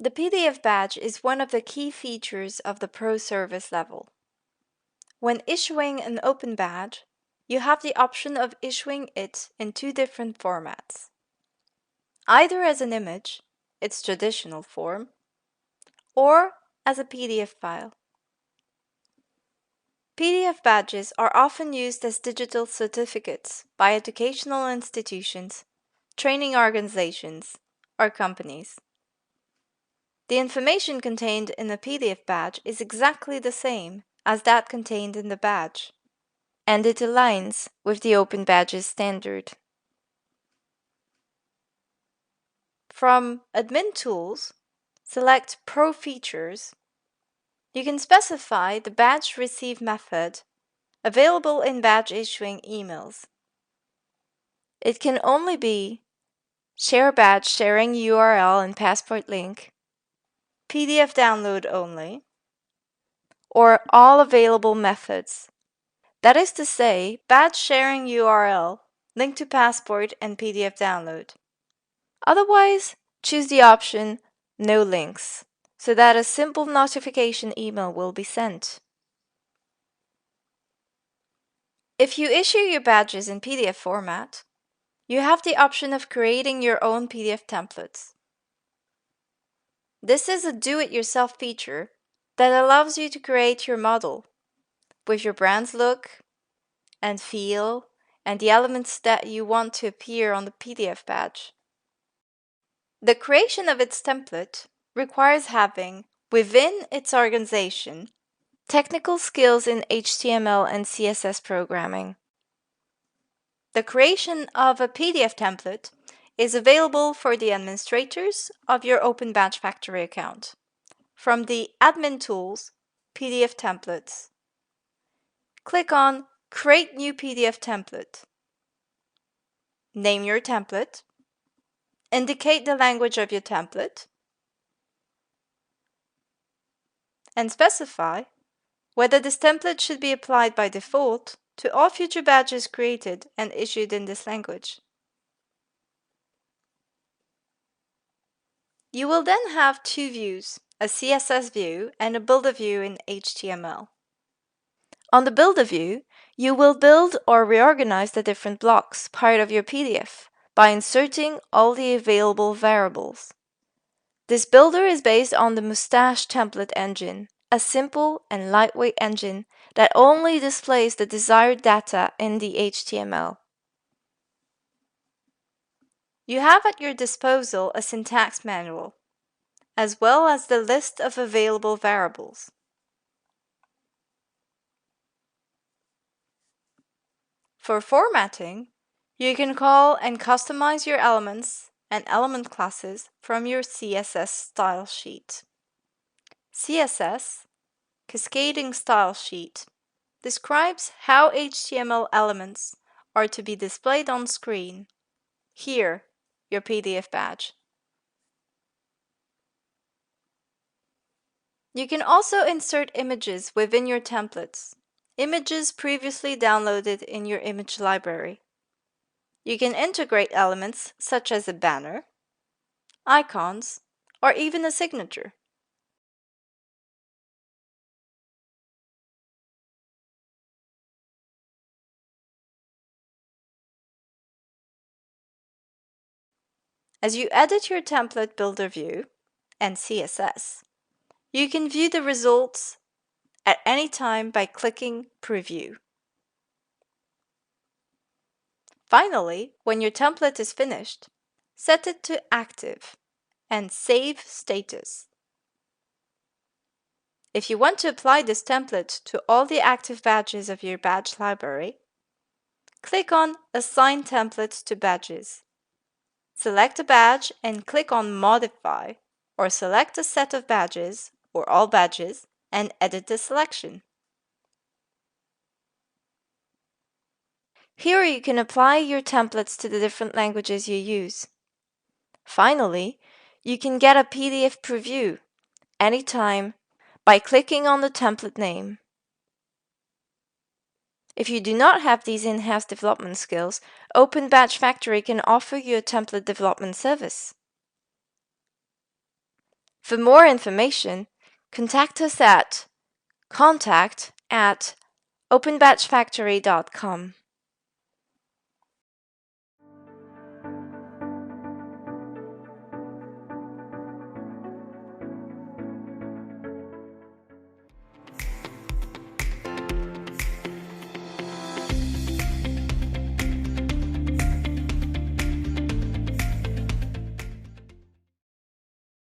The PDF badge is one of the key features of the Pro service level. When issuing an open badge, you have the option of issuing it in two different formats. Either as an image, its traditional form, or as a PDF file. PDF badges are often used as digital certificates by educational institutions, training organizations, or companies. The information contained in a PDF badge is exactly the same as that contained in the badge, and it aligns with the Open Badges standard. From Admin Tools, select Pro Features. You can specify the badge receive method available in badge issuing emails. It can only be Share Badge Sharing URL and Passport Link, PDF Download Only, or All Available Methods. That is to say, badge sharing URL, link to passport, and PDF download. Otherwise, choose the option No Links, so that a simple notification email will be sent. If you issue your badges in PDF format, you have the option of creating your own PDF templates. This is a do-it-yourself feature that allows you to create your model with your brand's look and feel and the elements that you want to appear on the PDF badge. The creation of its template requires having, within its organization, technical skills in HTML and CSS programming. The creation of a PDF template is available for the administrators of your Open Badge Factory account from the Admin Tools, PDF Templates. Click on Create New PDF Template. Name your template. Indicate the language of your template. And specify whether this template should be applied by default to all future badges created and issued in this language. You will then have two views, a CSS view and a builder view in HTML. On the builder view, you will build or reorganize the different blocks, part of your PDF, by inserting all the available variables. This builder is based on the Mustache template engine, a simple and lightweight engine that only displays the desired data in the HTML. You have at your disposal a syntax manual, as well as the list of available variables. For formatting, you can call and customize your elements and element classes from your CSS style sheet. CSS, Cascading Style Sheet, describes how HTML elements are to be displayed on screen. Here, your PDF badge. You can also insert images within your templates, images previously downloaded in your image library. You can integrate elements such as a banner, icons, or even a signature. As you edit your template builder view and CSS, you can view the results at any time by clicking Preview. Finally, when your template is finished, set it to Active and Save Status. If you want to apply this template to all the active badges of your badge library, click on Assign Templates to Badges. Select a badge and click on Modify, or select a set of badges or all badges and edit the selection. Here you can apply your templates to the different languages you use. Finally, you can get a PDF preview anytime by clicking on the template name. If you do not have these in-house development skills, Open Badge Factory can offer you a template development service. For more information, contact us at contact@openbatchfactory.com.